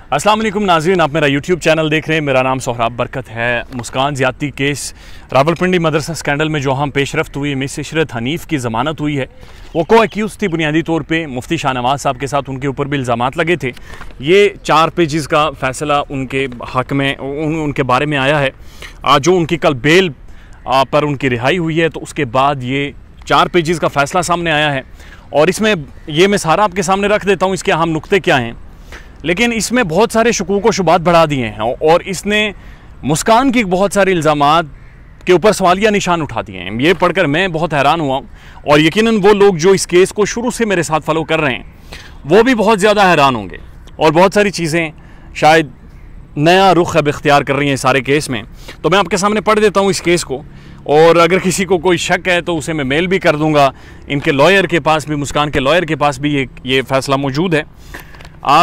अस्सलाम वालेकुम नाज़रीन, आप मेरा यूट्यूब चैनल देख रहे हैं। मेरा नाम सोहराब बरकत है। मुस्कान ज़्यादती केस रावलपिंडी मदरसा स्कैंडल में जो हम पेशरफ्त हुई, मिस इशरत हनीफ की ज़मानत हुई है, वो को एक्यूज़ थी बुनियादी तौर पे मुफ्ती शाहनवाज साहब के साथ उनके ऊपर भी इल्ज़ामात लगे थे। ये 4 पेजेस का फ़ैसला उनके हक़ में उनके बारे में आया है। जो उनकी कल बेल पर उनकी रिहाई हुई है, तो उसके बाद ये 4 पेजेस का फ़ैसला सामने आया है और इसमें ये मैं सारा आपके सामने रख देता हूँ, इसके अहम नुक्ते क्या हैं। लेकिन इसमें बहुत सारे शकूक व शुबात बढ़ा दिए हैं और इसने मुस्कान की बहुत सारे इल्ज़ामात के ऊपर सवालिया निशान उठा दिए हैं। ये पढ़कर मैं बहुत हैरान हुआ और यकीनन वो लोग जो इस केस को शुरू से मेरे साथ फॉलो कर रहे हैं वो भी बहुत ज़्यादा हैरान होंगे और बहुत सारी चीज़ें शायद नया रुख अब इख्तियार कर रही हैं सारे केस में। तो मैं आपके सामने पढ़ देता हूँ इस केस को, और अगर किसी को कोई शक है तो उसे मैं मेल भी कर दूँगा। इनके लॉयर के पास भी, मुस्कान के लॉयर के पास भी ये फ़ैसला मौजूद है।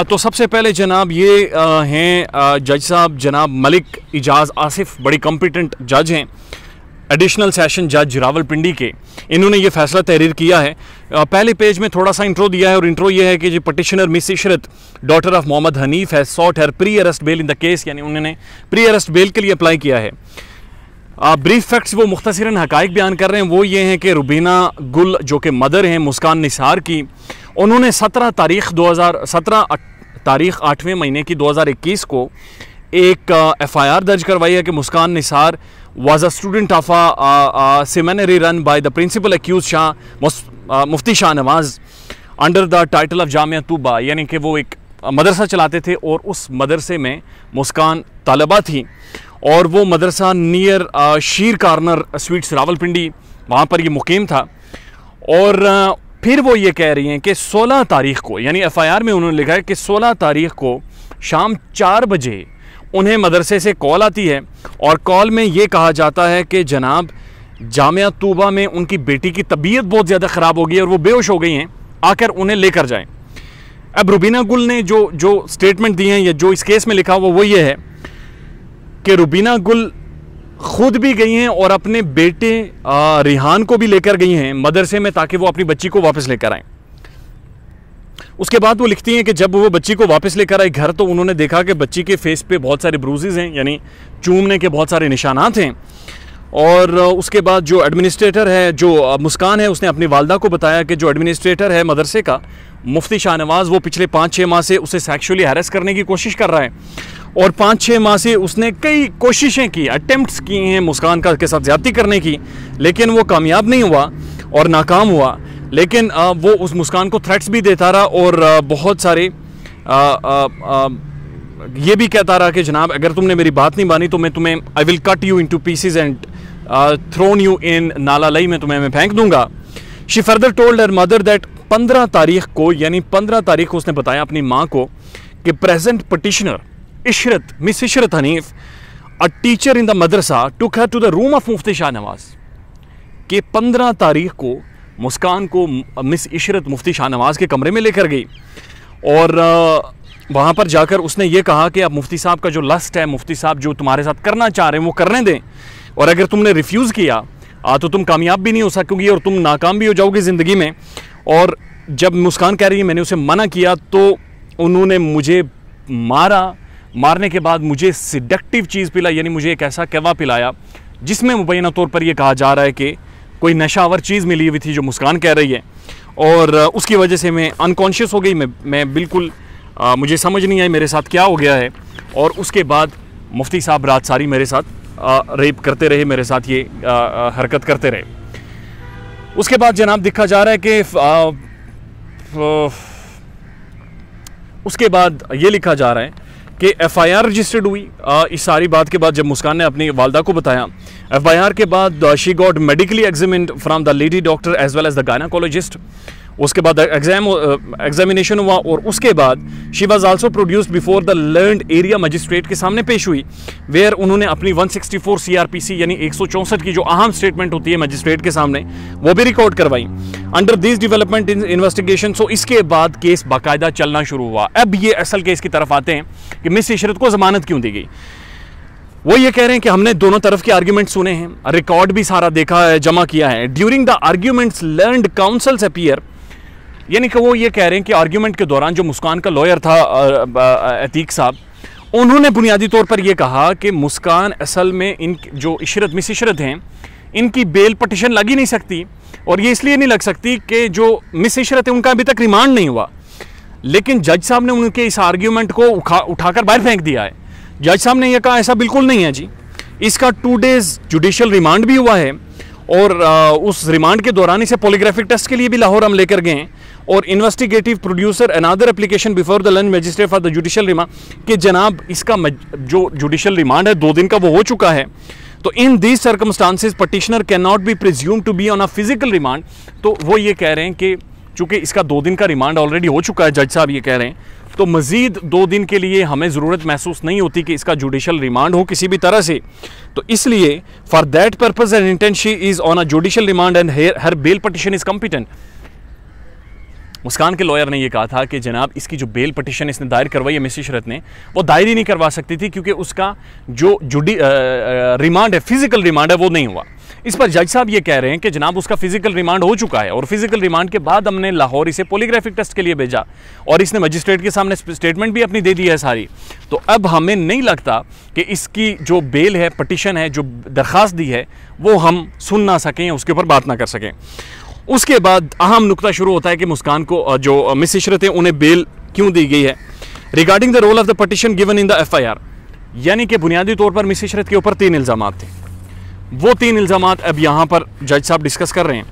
तो सबसे पहले जनाब ये हैं जज साहब जनाब मलिक इजाज़ आसिफ, बड़ी कॉम्पिटेंट जज हैं, एडिशनल सेशन जज रावलपिंडी के। इन्होंने ये फैसला तहरीर किया है। पहले पेज में थोड़ा सा इंट्रो दिया है और इंट्रो ये है कि जो petitioner miss Ishrat daughter of Mohammad Hanif है sought her pre arrest bail in the case, यानी उन्होंने प्री अरेस्ट बेल के लिए अप्लाई किया है। ब्रीफ फैक्ट्स वो मुख्तसरन हकाइक बयान कर रहे हैं। वो ये हैं कि रुबीना गुल जो कि मदर हैं मुस्कान निसार की, उन्होंने 17 तारीख 8वें महीने की 2021 को एक FIR दर्ज करवाई है कि Muskan Nisar was a student of a seminary run by the principal accused Mufti Shahnawaz under the title of Jamia Tuba, यानी कि वो एक मदरसा चलाते थे और उस मदरसे में मुस्कान तालिबा थी और वो मदरसा नियर शीर कार्नर स्वीट्स रावलपिंडी, वहाँ पर ये मुकीम था। और फिर वो ये कह रही हैं कि 16 तारीख को, यानी FIR में उन्होंने लिखा है कि 16 तारीख को शाम 4 बजे उन्हें मदरसे से कॉल आती है और कॉल में ये कहा जाता है कि जनाब जामिया तूबा में उनकी बेटी की तबीयत बहुत ज़्यादा ख़राब हो गई है और वो बेहोश हो गई हैं, आकर उन्हें लेकर जाएं। अब रुबीना गुल ने जो स्टेटमेंट दी हैं या जो इस केस में लिखा हुआ वो ये है कि रुबीना गुल खुद भी गई हैं और अपने बेटे रिहान को भी लेकर गई हैं मदरसे में ताकि वो अपनी बच्ची को वापस लेकर आएँ। उसके बाद वो लिखती हैं कि जब वो बच्ची को वापस लेकर आई घर, तो उन्होंने देखा कि बच्ची के फेस पे बहुत सारे ब्रूजेस हैं, यानी चूमने के बहुत सारे निशानात हैं। और उसके बाद जो एडमिनिस्ट्रेटर है, जो मुस्कान है, उसने अपनी वालदा को बताया कि जो एडमिनिस्ट्रेटर है मदरसे का मुफ्ती शाहनवाज, वो पिछले 5-6 माह से उसे सेक्सुअली हैरेस करने की कोशिश कर रहा है और 5-6 माह से उसने कई कोशिशें की, अटेम्प्ट्स की हैं मुस्कान के साथ ज़्यादती करने की, लेकिन वो कामयाब नहीं हुआ और नाकाम हुआ। लेकिन वो उस मुस्कान को थ्रेट्स भी देता रहा और बहुत सारे ये भी कहता रहा कि जनाब अगर तुमने मेरी बात नहीं मानी तो मैं तुम्हें I will cut you into pieces and thrown you in नाला लई में तुम्हें मैं फेंक दूंगा। She further told her mother that 15 तारीख को, यानी 15 तारीख को उसने बताया अपनी माँ को कि present petitioner Ishrat miss Ishrat Hanif a teacher in the madrasa took her to the room of Mufti Shahnawaz, कि 15 तारीख को मुस्कान को मिस इशरत मुफ्ती शाहनवाज के कमरे में लेकर गई और वहाँ पर जाकर उसने ये कहा कि अब मुफ्ती साहब का जो लस्ट है, मुफ्ती साहब जो तुम्हारे साथ करना चाह रहे हैं वो करने दें, और अगर तुमने रिफ्यूज़ किया तो तुम कामयाब भी नहीं हो सकोगी और तुम नाकाम भी हो जाओगे ज़िंदगी में। और जब मुस्कान कह रही है मैंने उसे मना किया तो उन्होंने मुझे मारने के बाद मुझे सिडक्टिव चीज़ पिलाई, यानी मुझे एक ऐसा कहवा पिलाया जिसमें मुबैना तौर पर यह कहा जा रहा है कि कोई नशावर चीज़ मिली हुई थी जो मुस्कान कह रही है, और उसकी वजह से मैं अनकॉन्शियस हो गई। मैं बिल्कुल मुझे समझ नहीं आई मेरे साथ क्या हो गया है। और उसके बाद मुफ्ती साहब रात सारी मेरे साथ रेप करते रहे, मेरे साथ ये हरकत करते रहे। उसके बाद जनाब दिखा जा रहा है कि उसके बाद ये लिखा जा रहा है कि FIR रजिस्टर्ड हुई। इस सारी बात के बाद जब मुस्कान ने अपनी वालदा को बताया, FIR के बाद she got medically examined from the lady doctor as well as the gynaecologist. उसके बाद एग्जामिनेशन हुआ और उसके बाद she was also produced before the learned area magistrate के सामने पेश हुई, वेयर उन्होंने अपनी 164 CRPC यानी 164 की जो अहम स्टेटमेंट होती है मजिस्ट्रेट के सामने वो भी रिकॉर्ड करवाई under this development in investigation. So इसके बाद केस बाकायदा चलना शुरू हुआ। अब ये असल केस की तरफ आते हैं कि मिस इशरत को जमानत क्यों दी गई। वो ये कह रहे हैं कि हमने दोनों तरफ के आर्ग्यूमेंट सुने हैं, रिकॉर्ड भी सारा देखा है, जमा किया है। During the arguments learned councils appear यानी कि वो ये कह रहे हैं कि आर्ग्यूमेंट के दौरान जो मुस्कान का लॉयर था अतीक साहब, उन्होंने बुनियादी तौर पर यह कहा कि मुस्कान असल में इन जो मिस इशरत हैं, इनकी बेल पटिशन लग ही नहीं सकती, और ये इसलिए नहीं लग सकती कि जो मिस इशरत है उनका अभी तक रिमांड नहीं हुआ। लेकिन जज साहब ने उनके इस आर्ग्यूमेंट को उठाकर बाहर फेंक दिया है। जज साहब ने यह कहा ऐसा बिल्कुल नहीं है जी, इसका 2 डेज जुडिशियल रिमांड भी हुआ है, और उस रिमांड के दौरान इसे पॉलीग्राफिक टेस्ट के लिए भी लाहौर हम लेकर गए, और investigative producer another application before the lunch magistrate for the judicial remand कि जनाब इसका जो जुडिशियल रिमांड है 2 दिन का वो हो चुका है। तो in these circumstances petitioner can not be presume to be on a physical remand. तो वो ये कह रहे हैं कि चूंकि इसका 2 दिन का रिमांड ऑलरेडी हो चुका है, जज साहब ये कह रहे हैं, तो मजीद 2 दिन के लिए हमें ज़रूरत महसूस नहीं होती कि इसका जुडिशियल रिमांड हो किसी भी तरह से। तो इसलिए for that purpose and intent she is on a judicial remand and her bail petition is competent. Muskan के लॉयर ने यह कहा था कि जनाब इसकी जो बेल पटिशन इसने दायर करवाई है मिस इशरत ने, वो दायर ही नहीं करवा सकती थी क्योंकि उसका जो रिमांड है, फिजिकल रिमांड है, वो नहीं हुआ। इस पर जज साहब ये कह रहे हैं कि जनाब उसका फिजिकल रिमांड हो चुका है, और फिजिकल रिमांड के बाद हमने लाहौर इसे पॉलीग्राफिक टेस्ट के लिए भेजा, और इसने मजिस्ट्रेट के सामने स्टेटमेंट भी अपनी दे दी है सारी। तो अब हमें नहीं लगता कि इसकी जो बेल है, पटिशन है, जो दरख्वास्त दी है, वो हम सुन ना सकें, उसके ऊपर बात ना कर सकें। उसके बाद अहम नुकता शुरू होता है कि मुस्कान को जो मिस इशरत है उन्हें बेल क्यों दी गई है। Regarding the role of the petition given in the FIR, यानी कि बुनियादी तौर पर मिस इशरत के ऊपर 3 इल्ज़ामात थे। वो 3 इल्ज़ामात अब यहाँ पर जज साहब डिस्कस कर रहे हैं,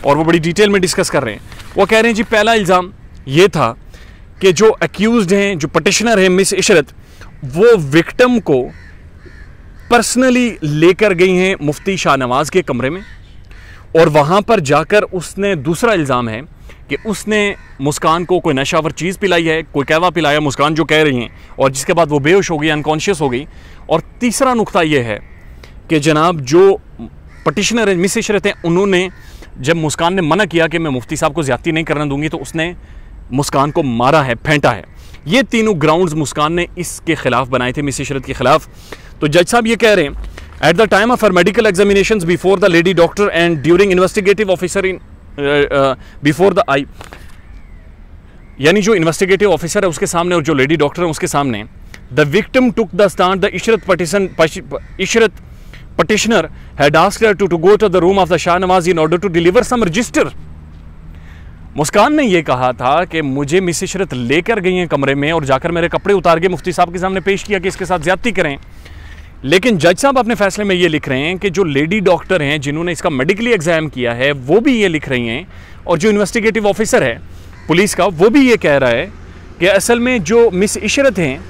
और वो बड़ी डिटेल में डिस्कस कर रहे हैं। वो कह रहे हैं जी पहला इल्ज़ाम ये था कि जो एक्यूज्ड हैं, जो पटिशनर हैं मिस इशरत, वो विक्टिम को पर्सनली लेकर गई हैं मुफ्ती शाहनवाज के कमरे में, और वहाँ पर जाकर उसने, दूसरा इल्ज़ाम है कि उसने मुस्कान को कोई नशावर चीज़ पिलाई है, कोई कहवा पिलाया, मुस्कान जो कह रही हैं, और जिसके बाद वो बेहोश हो गई, अनकॉन्शियस हो गई। और तीसरा नुकता ये है कि जनाब जो पटिशनर है मिस इशरत हैं, उन्होंने जब मुस्कान ने मना किया कि मैं मुफ्ती साहब को ज़्यादती नहीं करने दूंगी, तो उसने मुस्कान को मारा है, फेंटा है। ये तीनों ग्राउंड्स मुस्कान ने इसके खिलाफ बनाए थे, मिस इशरत के खिलाफ। तो जज साहब ये कह रहे हैं at the time of her medical examinations before the lady doctor and during investigative officer in before the eye, यानी जो इन्वेस्टिगेटिव ऑफिसर है उसके सामने और जो लेडी डॉक्टर है उसके सामने, the victim took the stand, the Ishrat petitioner had asked her to go to the room of the Shahnawaz in order to deliver some register। मुस्कान ने यह कहा था कि मुझे मिस इशरत लेकर गई हैं कमरे में और जाकर मेरे कपड़े उतार के मुफ्ती साहब के सामने पेश किया कि इसके साथ ज्यादती करें। लेकिन जज साहब अपने फैसले में ये लिख रहे हैं कि जो लेडी डॉक्टर हैं जिन्होंने इसका मेडिकली एग्जाम किया है वो भी ये लिख रही हैं, और जो इन्वेस्टिगेटिव ऑफिसर है पुलिस का वो भी ये कह रहा है कि असल में जो मिस इशरत हैं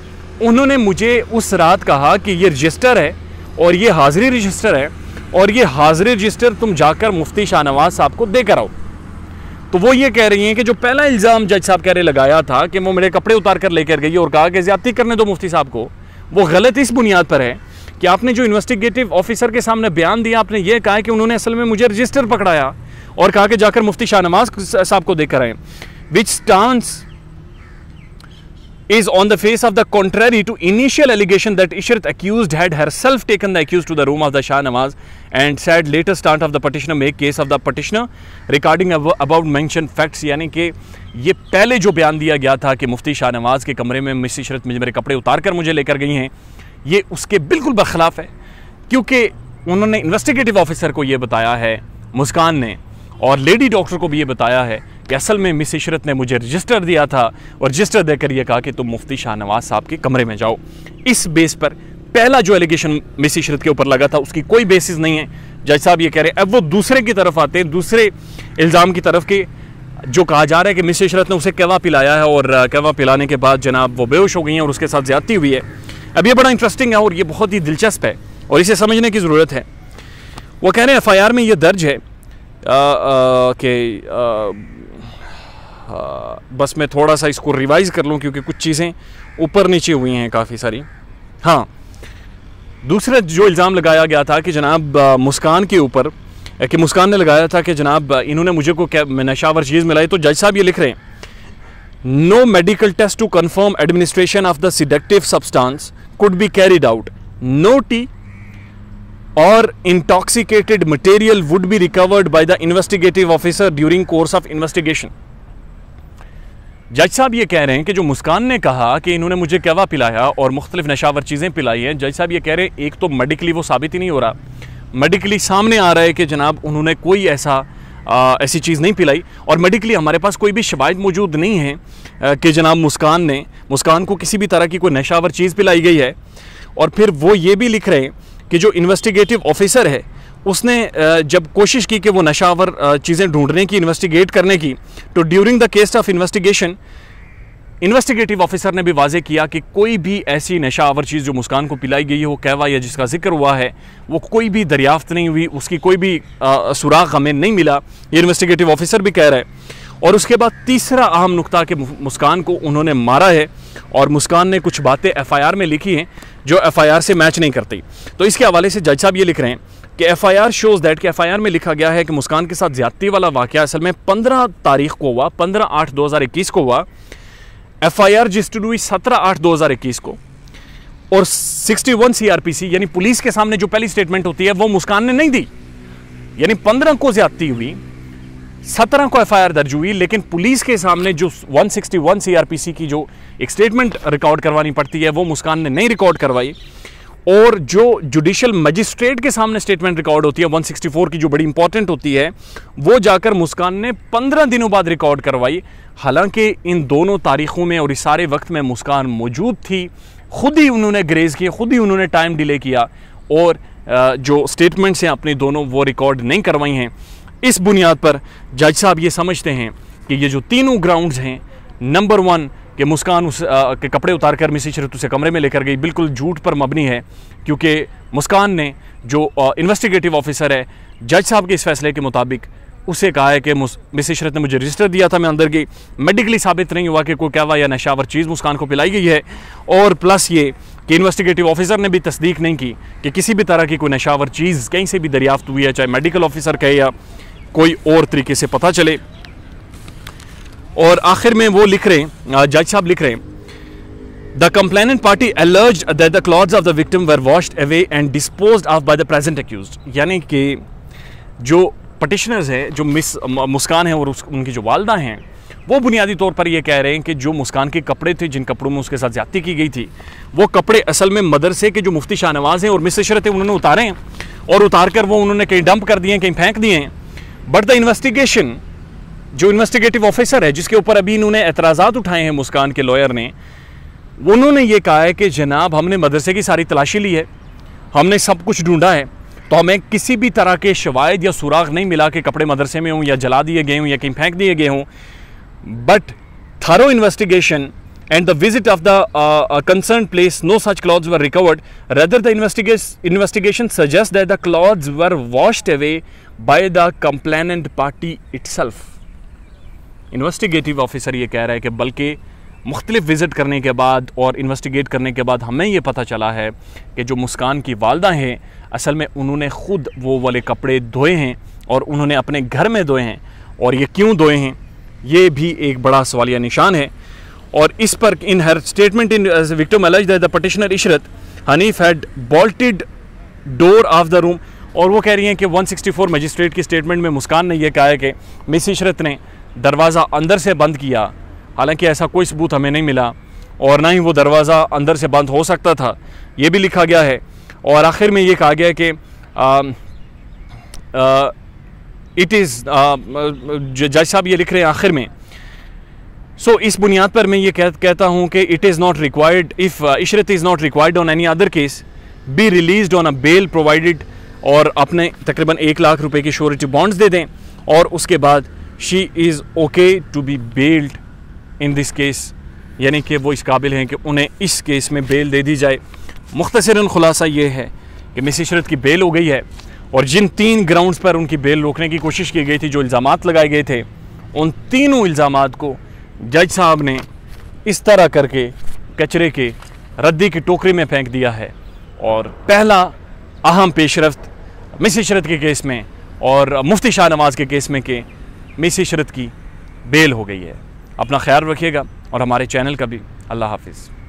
उन्होंने मुझे उस रात कहा कि ये रजिस्टर है और ये हाजिरी रजिस्टर है, और ये हाजिरी रजिस्टर तुम जाकर मुफ्ती शाहनवाज साहब को देकर आओ। तो वो ये कह रही हैं कि जो पहला इल्ज़ाम जज साहब कह रहे लगाया था कि वो मेरे कपड़े उतार कर लेकर गई और कहा कि ज़्यादती करने दो मुफ्ती साहब को, वो गलत इस बुनियाद पर है कि आपने जो इन्वेस्टिगेटिव ऑफिसर के सामने बयान दिया, आपने ये कहा कि उन्होंने असल में मुझे रजिस्टर पकड़ाया और कहा कि जाकर मुफ्ती शाहनवाज साहब को देकर आए, विच stance is on the face of the contrary to initial allegation that Ishrat accused had herself taken the accused to the room of the Shahnawaz, and said later start of the petitioner make case of the petitioner regarding about mentioned facts। यानी कि ये पहले जो बयान दिया गया था कि मुफ्ती शाहनवाज के कमरे में मिस इशरत मेरे कपड़े उतार कर मुझे लेकर गई हैं, ये उसके बिल्कुल बरखिलाफ है, क्योंकि उन्होंने इन्वेस्टिगेटिव ऑफिसर को ये बताया है मुस्कान ने, और लेडी डॉक्टर को भी ये बताया है कि असल में मिस इशरत ने मुझे रजिस्टर दिया था और रजिस्टर देकर ये कहा कि तुम मुफ्ती शाहनवाज साहब के कमरे में जाओ। इस बेस पर पहला जो एलिगेशन मिस इशरत के ऊपर लगा था उसकी कोई बेसिस नहीं है। जज साहब ये कह रहे हैं। अब वो दूसरे की तरफ आते हैं, दूसरे इल्ज़ाम की तरफ के जो कहा जा रहा है कि मिस इशरत ने उसे कहवा पिलाया है और कहवा पिलाने के बाद जनाब वो बेहोश हो गई हैं और उसके साथ ज्यादती हुई है। अब ये बड़ा इंटरेस्टिंग है और ये बहुत ही दिलचस्प है और इसे समझने की ज़रूरत है। वो कह रहे हैं FIR में ये दर्ज है कि बस मैं थोड़ा सा इसको रिवाइज़ कर लूँ क्योंकि कुछ चीज़ें ऊपर नीचे हुई हैं काफ़ी सारी। हाँ, दूसरा जो इल्ज़ाम लगाया गया था कि जनाब मुस्कान के ऊपर कि मुस्कान ने लगाया था कि जनाब इन्होंने मुझे को क्या नशावर चीज़ मिलाई, तो जज साहब ये लिख रहे हैं, no medical test to confirm administration of the sedative substance could be carried out, no tea or intoxicated material would be recovered by the investigative officer during course of investigation। जज साहब ये कह रहे हैं कि जो मुस्कान ने कहा कि इन्होंने मुझे कहवा पिलाया और मुख्तलिफ नशावर चीज़ें पिलाई हैं, जज साहब ये कह रहे हैं एक तो मेडिकली वो साबित ही नहीं हो रहा, मेडिकली सामने आ रहा है कि जनाब उन्होंने कोई ऐसी चीज़ नहीं पिलाई, और मेडिकली हमारे पास कोई भी शवाहिद मौजूद नहीं है कि जनाब मुस्कान को किसी भी तरह की कोई नशावर चीज़ पिलाई गई है। और फिर वो ये भी लिख रहे हैं कि जो इन्वेस्टिगेटिव ऑफिसर है उसने जब कोशिश की कि वो नशावर चीज़ें ढूंढने की, इन्वेस्टिगेट करने की, तो during the case of investigation investigative officer ने भी वाजे किया कि कोई भी ऐसी नशावर चीज़ जो मुस्कान को पिलाई गई हो, कहवा या जिसका जिक्र हुआ है, वो कोई भी दरियाफ्त नहीं हुई, उसकी कोई भी सुराग हमें नहीं मिला, ये इन्वेस्टिगेटिव ऑफिसर भी कह रहा है। और उसके बाद तीसरा अहम नुक्ता कि मुस्कान को उन्होंने मारा है और मुस्कान ने कुछ बातें FIR में लिखी हैं जो FIR से मैच नहीं करती। तो इसके हवाले से जज साहब ये लिख रहे हैं कि FIR शोज़ दैट कि FIR में लिखा गया है कि मुस्कान के साथ ज़्यादती वाला वाक़या असल में 15 तारीख को हुआ, 15/8/2021 को हुआ। FIR रजिस्टर्ड हुई 17/8/2021 को, और 61 CRPC यानी पुलिस के सामने जो पहली स्टेटमेंट होती है वो मुस्कान ने नहीं दी। यानी 15 को ज़्यादती हुई, 17 को FIR दर्ज हुई, लेकिन पुलिस के सामने जो 161 CRPC की जो एक स्टेटमेंट रिकॉर्ड करवानी पड़ती है वो मुस्कान ने नहीं रिकॉर्ड करवाई, और जो जुडिशल मजिस्ट्रेट के सामने स्टेटमेंट रिकॉर्ड होती है 164 की जो बड़ी इंपॉर्टेंट होती है, वो जाकर मुस्कान ने 15 दिनों बाद रिकॉर्ड करवाई। हालांकि इन दोनों तारीखों में और इस सारे वक्त में मुस्कान मौजूद थी, खुद ही उन्होंने ग्रेज किया, खुद ही उन्होंने टाइम डिले किया, और जो स्टेटमेंट्स हैं अपनी दोनों वो रिकॉर्ड नहीं करवाई हैं। इस बुनियाद पर जज साहब ये समझते हैं कि ये जो तीनों ग्राउंड्स हैं, नंबर 1 कि मुस्कान के कपड़े उतार कर मिस इशरत उसे कमरे में लेकर गई, बिल्कुल झूठ पर मबनी है, क्योंकि मुस्कान ने जो इन्वेस्टिगेटिव ऑफिसर है जज साहब के इस फैसले के मुताबिक उसे कहा है कि मिस इशरत ने मुझे रजिस्टर दिया था, मैं अंदर गई, मेडिकली साबित नहीं हुआ कि कोई कहवा या नशावर चीज़ मुस्कान को पिलाई गई है, और प्लस ये कि इन्वेस्टिगेटिव ऑफिसर ने भी तस्दीक नहीं की कि किसी भी तरह की कोई नशावर चीज़ कहीं से भी दरियाफ्त हुई है, चाहे मेडिकल ऑफिसर कहे या कोई और तरीके से पता चले। और आखिर में वो लिख रहे हैं, जज साहब लिख रहे हैं, the complainant party alleged that the clothes of the victim were washed away and disposed of by the present accused। यानी कि जो पटिशनर्स हैं, जो मिस मुस्कान है और उनकी जो वालदा हैं, वो बुनियादी तौर पर ये कह रहे हैं कि जो मुस्कान के कपड़े थे, जिन कपड़ों में उसके साथ ज्यादती की गई थी, वो कपड़े असल में मदरसे के जो मुफ्ती शाहनवाज हैं और मिस इशरत है उन्होंने उतारे हैं, और उतार कर वो उन्होंने कहीं डंप कर दिए हैं, कहीं फेंक दिए हैं। बट द इन्वेस्टिगेशन, जो इन्वेस्टिगेटिव ऑफिसर है जिसके ऊपर अभी इन्होंने एतराज़ात उठाए हैं मुस्कान के लॉयर ने, उन्होंने ये कहा है कि जनाब हमने मदरसे की सारी तलाशी ली है, हमने सब कुछ ढूंढा है, तो हमें किसी भी तरह के शवाहिद या सुराग नहीं मिला कि कपड़े मदरसे में हों या जला दिए गए हों या कहीं फेंक दिए गए हों। But thorough investigation and the visit of the concerned place, no such clothes were recovered. Rather, the investigation suggests that the clothes were washed away by the complainant party itself. Investigative officer ये कह रहा है कि बल्कि मुख्तलिफ visit करने के बाद और इन्वेस्टिगेट करने के बाद हमें ये पता चला है कि जो मुस्कान की वालदा हैं असल में उन्होंने ख़ुद वो वाले कपड़े धोए हैं और उन्होंने अपने घर में धोए हैं, और ये क्यों धोए हैं ये भी एक बड़ा सवालिया निशान है। और इस पर in her statement in victim alleged that the petitioner Ishrat Hanif had bolted door of the room, और वो कह रही हैं कि 164 मजिस्ट्रेट की स्टेटमेंट में मुस्कान ने यह कहा है कि मिस इशरत ने दरवाज़ा अंदर से बंद किया, हालांकि ऐसा कोई सबूत हमें नहीं मिला, और ना ही वो दरवाज़ा अंदर से बंद हो सकता था, ये भी लिखा गया है। और आखिर में ये कहा गया है कि इट इज़, जज साहब ये लिख रहे हैं आखिर में, सो इस बुनियाद पर मैं ये कहता हूँ कि it is not required, if Ishrat is not required on any other case be released on a bail provided, और अपने तकरीबन 1 लाख रुपए की श्योरिटी बॉन्ड्स दे दें, और उसके बाद she is okay to be bailed in this case, यानी कि वो इस काबिल हैं कि उन्हें इस केस में बेल दे दी जाए। मुख्तसरन खुलासा ये है कि मिस इशरत की बेल हो गई है, और जिन 3 ग्राउंड्स पर उनकी बेल रोकने की कोशिश की गई थी, जो इल्ज़ामात लगाए गए थे, उन तीनों इल्ज़ामात को जज साहब ने इस तरह करके कचरे के रद्दी की टोकरी में फेंक दिया है। और पहला अहम पेशरफ्त मिस इशरत के केस में और मुफ्ती शाहनवाज के केस में कि मिस इशरत की बेल हो गई है। अपना ख्याल रखिएगा और हमारे चैनल का भी। अल्लाह हाफिज़।